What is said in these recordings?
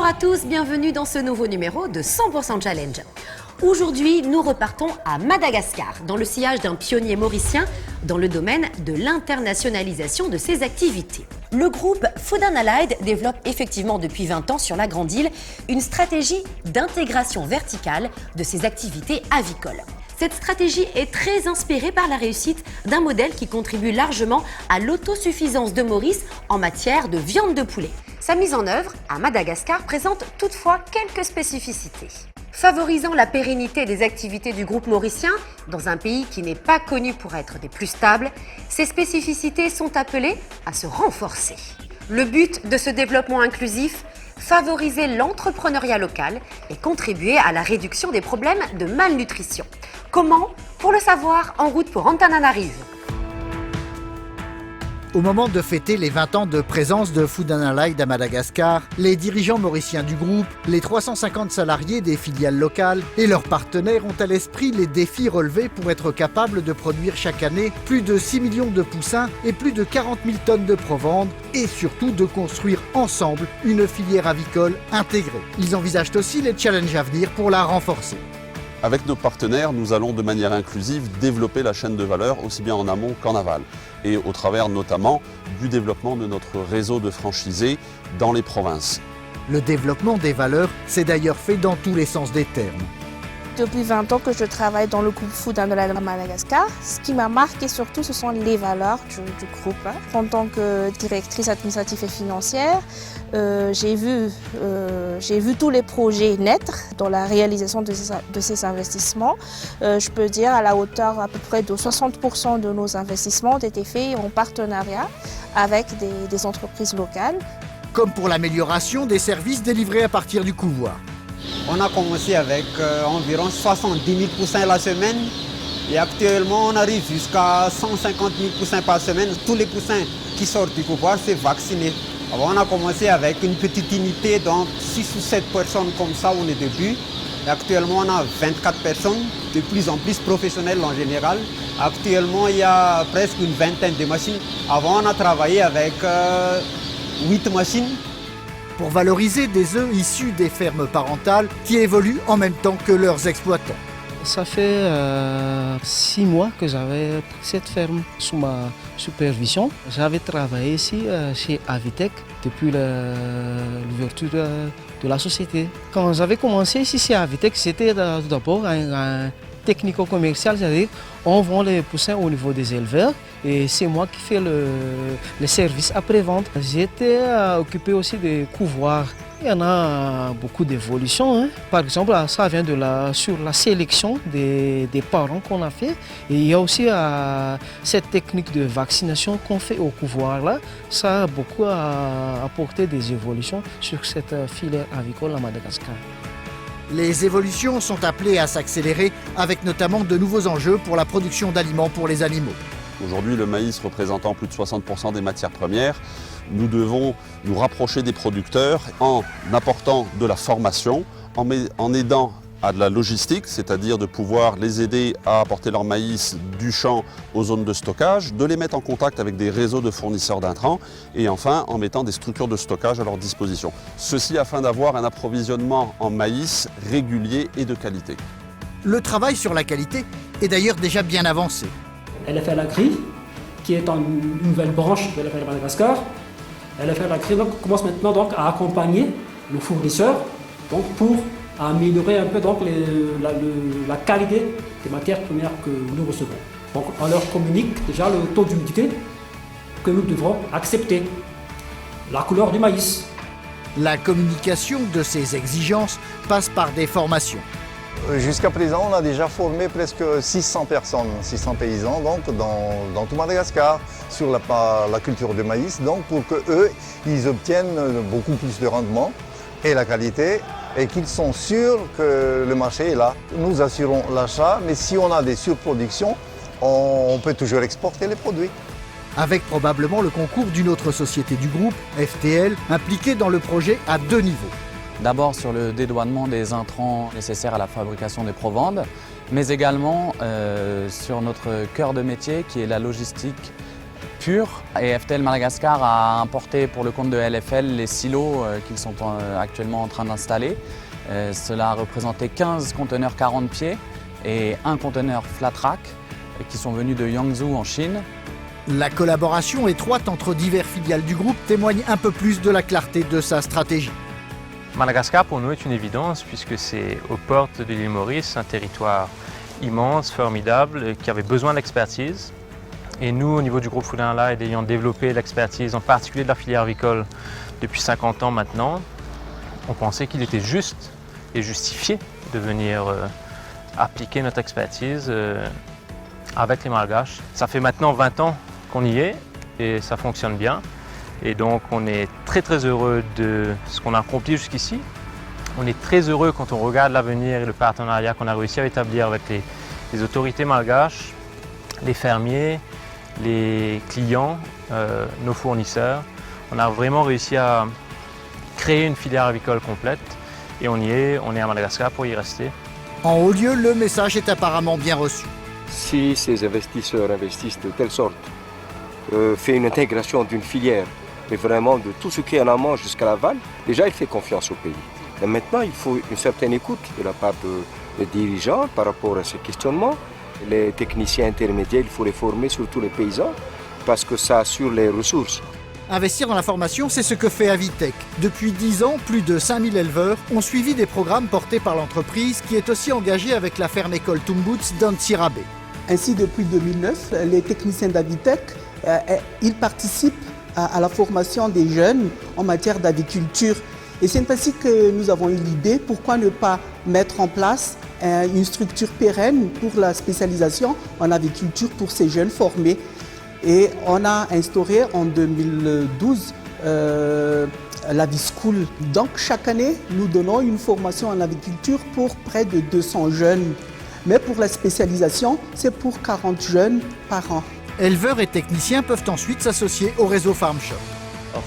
à tous, bienvenue dans ce nouveau numéro de 100% Challenge. Aujourd'hui, nous repartons à Madagascar, dans le sillage d'un pionnier mauricien dans le domaine de l'internationalisation de ses activités. Le groupe Food and Allied développe effectivement depuis 20 ans sur la Grande Île une stratégie d'intégration verticale de ses activités avicoles. Cette stratégie est très inspirée par la réussite d'un modèle qui contribue largement à l'autosuffisance de Maurice en matière de viande de poulet. Sa mise en œuvre à Madagascar présente toutefois quelques spécificités. Favorisant la pérennité des activités du groupe mauricien, dans un pays qui n'est pas connu pour être des plus stables, ces spécificités sont appelées à se renforcer. Le but de ce développement inclusif, favoriser l'entrepreneuriat local et contribuer à la réduction des problèmes de malnutrition. Comment? Pour le savoir, en route pour Antananarivo. Au moment de fêter les 20 ans de présence de Food and Allied à Madagascar, les dirigeants mauriciens du groupe, les 350 salariés des filiales locales et leurs partenaires ont à l'esprit les défis relevés pour être capables de produire chaque année plus de 6 millions de poussins et plus de 40 000 tonnes de provende et surtout de construire ensemble une filière avicole intégrée. Ils envisagent aussi les challenges à venir pour la renforcer. Avec nos partenaires, nous allons de manière inclusive développer la chaîne de valeur aussi bien en amont qu'en aval et au travers notamment du développement de notre réseau de franchisés dans les provinces. Le développement des valeurs s'est d'ailleurs fait dans tous les sens des termes. Depuis 20 ans que je travaille dans le groupe Food and Allied à Madagascar. Ce qui m'a marqué surtout, ce sont les valeurs du groupe. En tant que directrice administrative et financière, j'ai vu tous les projets naître dans la réalisation de ces investissements. Je peux dire à la hauteur à peu près de 60% de nos investissements ont été faits en partenariat avec des entreprises locales. Comme pour l'amélioration des services délivrés à partir du couloir. On a commencé avec environ 70 000 poussins la semaine et actuellement on arrive jusqu'à 150 000 poussins par semaine. Tous les poussins qui sortent du couloir, c'est vacciné. Avant, on a commencé avec une petite unité, donc 6 ou 7 personnes comme ça au début. Et actuellement, on a 24 personnes, de plus en plus professionnelles en général. Actuellement, il y a presque une vingtaine de machines. Avant, on a travaillé avec 8 machines. Pour valoriser des œufs issus des fermes parentales qui évoluent en même temps que leurs exploitants. Ça fait 6 mois que j'avais pris cette ferme sous ma supervision. J'avais travaillé ici chez Avitec depuis l'ouverture de la société. Quand j'avais commencé ici chez Avitec, c'était d'abord un technico-commercial, c'est-à-dire on vend les poussins au niveau des éleveurs et c'est moi qui fais le service après-vente. J'étais occupé aussi des couvoirs. Il y en a beaucoup d'évolutions. Par exemple, ça vient sur la sélection des parents qu'on a fait. Et il y a aussi cette technique de vaccination qu'on fait au couvoir. Là. Ça a beaucoup apporté des évolutions sur cette filière avicole à Madagascar. Les évolutions sont appelées à s'accélérer avec notamment de nouveaux enjeux pour la production d'aliments pour les animaux. Aujourd'hui, le maïs représentant plus de 60% des matières premières, nous devons nous rapprocher des producteurs en apportant de la formation, en aidant à de la logistique, c'est-à-dire de pouvoir les aider à apporter leur maïs du champ aux zones de stockage, de les mettre en contact avec des réseaux de fournisseurs d'intrants et enfin en mettant des structures de stockage à leur disposition. Ceci afin d'avoir un approvisionnement en maïs régulier et de qualité. Le travail sur la qualité est d'ailleurs déjà bien avancé. LFL Agri, qui est une nouvelle branche de LFL Madagascar. LFL Agri donc, commence maintenant donc, à accompagner nos fournisseurs donc, pour améliorer un peu donc, la qualité des matières premières que nous recevons. Donc, on leur communique déjà le taux d'humidité que nous devrons accepter, la couleur du maïs. La communication de ces exigences passe par des formations. Jusqu'à présent, on a déjà formé presque 600 personnes, 600 paysans donc, dans tout Madagascar sur la culture de maïs, donc pour qu'eux, ils obtiennent beaucoup plus de rendement et la qualité et qu'ils sont sûrs que le marché est là. Nous assurons l'achat, mais si on a des surproductions, on peut toujours exporter les produits. Avec probablement le concours d'une autre société du groupe, FTL, impliquée dans le projet à 2 niveaux. D'abord sur le dédouanement des intrants nécessaires à la fabrication des provandes, mais également sur notre cœur de métier qui est la logistique pure. Et FTL Madagascar a importé pour le compte de LFL les silos qu'ils sont actuellement en train d'installer. Cela a représenté 15 conteneurs 40 pieds et un conteneur flat rack qui sont venus de Yangzhou en Chine. La collaboration étroite entre diverses filiales du groupe témoigne un peu plus de la clarté de sa stratégie. Madagascar pour nous est une évidence puisque c'est aux portes de l'île Maurice, un territoire immense, formidable, qui avait besoin d'expertise. Et nous, au niveau du groupe Food & Allied, ayant développé l'expertise, en particulier de la filière avicole, depuis 50 ans maintenant, on pensait qu'il était juste et justifié de venir appliquer notre expertise avec les Malgaches. Ça fait maintenant 20 ans qu'on y est et ça fonctionne bien. Et donc on est très heureux de ce qu'on a accompli jusqu'ici. On est très heureux quand on regarde l'avenir et le partenariat qu'on a réussi à établir avec les autorités malgaches, les fermiers, les clients, nos fournisseurs. On a vraiment réussi à créer une filière avicole complète et on y est, on est à Madagascar pour y rester. En haut lieu, le message est apparemment bien reçu. Si ces investisseurs investissent de telle sorte, fait une intégration d'une filière, mais vraiment de tout ce qui est en amont jusqu'à l'aval, déjà il fait confiance au pays. Et maintenant, il faut une certaine écoute de la part des dirigeants par rapport à ces questionnements. Les techniciens intermédiaires, il faut les former, surtout les paysans, parce que ça assure les ressources. Investir dans la formation, c'est ce que fait Avitec. Depuis 10 ans, plus de 5000 éleveurs ont suivi des programmes portés par l'entreprise qui est aussi engagée avec la ferme-école Tumbuts d'Antsirabe. Ainsi, depuis 2009, les techniciens d'Avitec, ils participent à la formation des jeunes en matière d'aviculture. Et c'est ainsi que nous avons eu l'idée, pourquoi ne pas mettre en place une structure pérenne pour la spécialisation en aviculture pour ces jeunes formés. Et on a instauré en 2012 l'Avischool. Donc chaque année, nous donnons une formation en aviculture pour près de 200 jeunes. Mais pour la spécialisation, c'est pour 40 jeunes par an. Éleveurs et techniciens peuvent ensuite s'associer au réseau Farm Shop.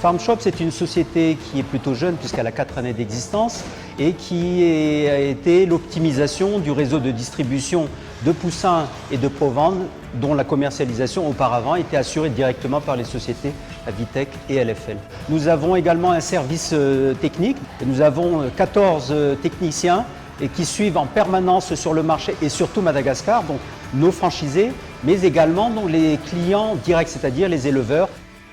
Farm Shop, c'est une société qui est plutôt jeune puisqu'elle a 4 années d'existence et qui a été l'optimisation du réseau de distribution de poussins et de proventes dont la commercialisation auparavant était assurée directement par les sociétés Avitec et LFL. Nous avons également un service technique. Nous avons 14 techniciens et qui suivent en permanence sur le marché et surtout Madagascar, donc nos franchisés, mais également donc, les clients directs, c'est-à-dire les éleveurs.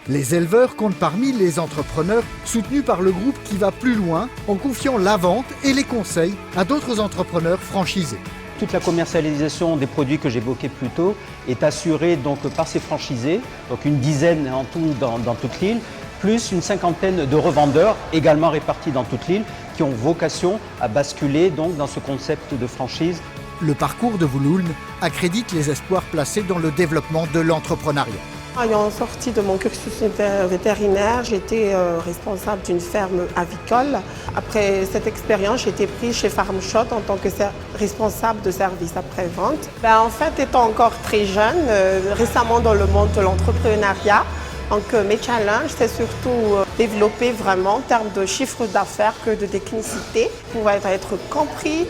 Les éleveurs comptent parmi les entrepreneurs soutenus par le groupe qui va plus loin en confiant la vente et les conseils à d'autres entrepreneurs franchisés. Toute la commercialisation des produits que j'évoquais plus tôt est assurée donc, par ces franchisés, donc une dizaine en tout dans toute l'île, plus une cinquantaine de revendeurs également répartis dans toute l'île qui ont vocation à basculer donc, dans ce concept de franchise. Le parcours de Voulouln accrédite les espoirs placés dans le développement de l'entrepreneuriat. Ayant sorti de mon cursus vétérinaire, j'étais responsable d'une ferme avicole. Après cette expérience, j'ai été prise chez Farm Shop en tant que responsable de service après-vente. En fait, étant encore très jeune, récemment dans le monde de l'entrepreneuriat, donc mes challenges, c'est surtout développer vraiment en termes de chiffre d'affaires que de technicité pour être compris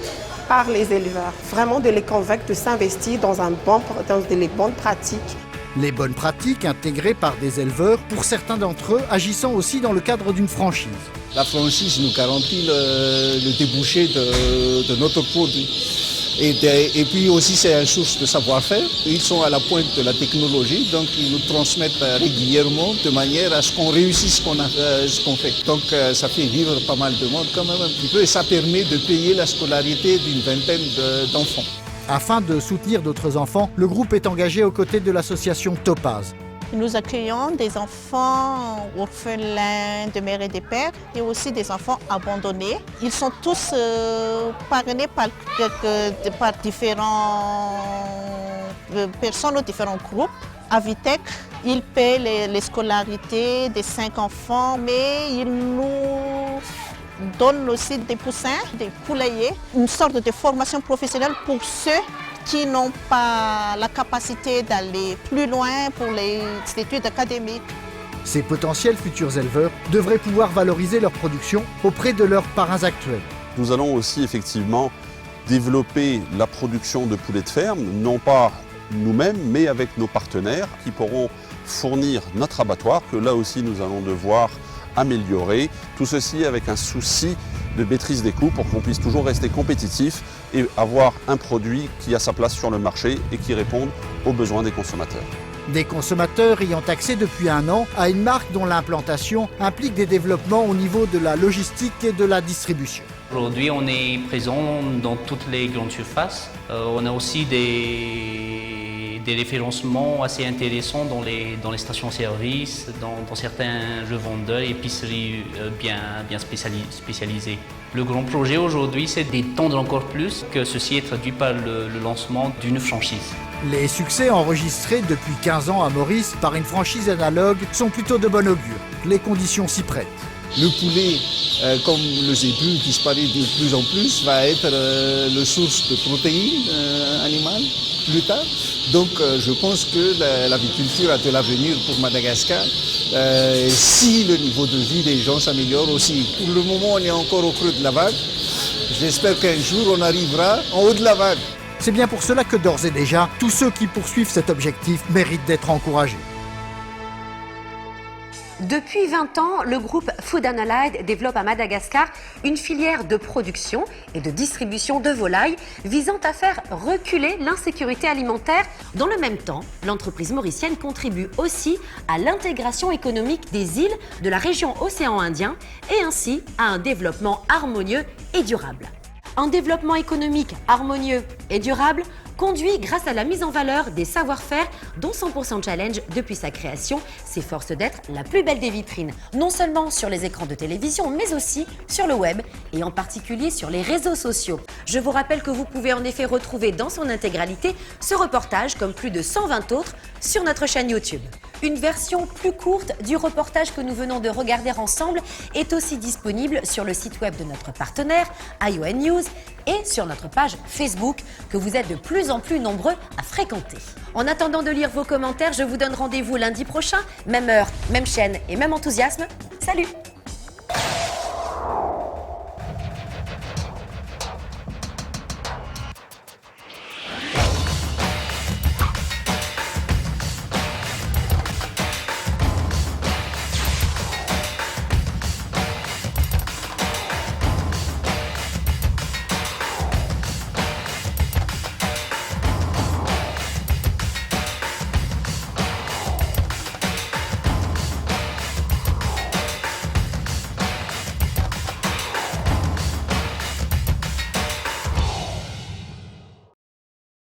par les éleveurs. Vraiment de les convaincre de s'investir dans les bonnes pratiques. Les bonnes pratiques intégrées par des éleveurs, pour certains d'entre eux, agissant aussi dans le cadre d'une franchise. La franchise nous garantit le débouché de notre produit. Et puis aussi, c'est une source de savoir-faire. Ils sont à la pointe de la technologie, donc ils nous transmettent régulièrement de manière à ce qu'on réussisse ce qu'on fait. Donc ça fait vivre pas mal de monde quand même un petit peu et ça permet de payer la scolarité d'une vingtaine d'enfants. Afin de soutenir d'autres enfants, le groupe est engagé aux côtés de l'association Topaz. Nous accueillons des enfants orphelins de mères et de pères et aussi des enfants abandonnés. Ils sont tous parrainés par différentes personnes ou différents groupes. Avitec, il paie les scolarités des 5 enfants, mais il nous donne aussi des poussins, des poulaillers, une sorte de formation professionnelle pour ceux qui n'ont pas la capacité d'aller plus loin pour les études académiques. Ces potentiels futurs éleveurs devraient pouvoir valoriser leur production auprès de leurs parrains actuels. Nous allons aussi effectivement développer la production de poulets de ferme, non pas nous-mêmes, mais avec nos partenaires qui pourront fournir notre abattoir, que là aussi nous allons devoir améliorer. Tout ceci avec un souci de maîtrise des coûts pour qu'on puisse toujours rester compétitif et avoir un produit qui a sa place sur le marché et qui réponde aux besoins des consommateurs. Des consommateurs ayant accès depuis un an à une marque dont l'implantation implique des développements au niveau de la logistique et de la distribution. Aujourd'hui, on est présent dans toutes les grandes surfaces. On a aussi des référencements assez intéressants dans les stations-service, dans certains revendeurs et épiceries bien spécialisées. Le grand projet aujourd'hui, c'est d'étendre encore plus, que ceci est traduit par le lancement d'une franchise. Les succès enregistrés depuis 15 ans à Maurice par une franchise analogue sont plutôt de bon augure. Les conditions s'y prêtent. Le poulet, comme le zébu qui disparaît de plus en plus, va être le source de protéines animales plus tard. Donc je pense que l'aviculture a de l'avenir pour Madagascar si le niveau de vie des gens s'améliore aussi. Pour le moment, on est encore au creux de la vague. J'espère qu'un jour, on arrivera en haut de la vague. C'est bien pour cela que d'ores et déjà, tous ceux qui poursuivent cet objectif méritent d'être encouragés. Depuis 20 ans, le groupe Food and Allied développe à Madagascar une filière de production et de distribution de volailles visant à faire reculer l'insécurité alimentaire. Dans le même temps, l'entreprise mauricienne contribue aussi à l'intégration économique des îles de la région océan Indien et ainsi à un développement harmonieux et durable. Un développement économique harmonieux et durable conduit grâce à la mise en valeur des savoir-faire dont 100% Challenge, depuis sa création, s'efforce d'être la plus belle des vitrines, non seulement sur les écrans de télévision, mais aussi sur le web et en particulier sur les réseaux sociaux. Je vous rappelle que vous pouvez en effet retrouver dans son intégralité ce reportage, comme plus de 120 autres, sur notre chaîne YouTube. Une version plus courte du reportage que nous venons de regarder ensemble est aussi disponible sur le site web de notre partenaire, ION News, et sur notre page Facebook que vous êtes de plus en plus nombreux à fréquenter. En attendant de lire vos commentaires, je vous donne rendez-vous lundi prochain, même heure, même chaîne et même enthousiasme. Salut!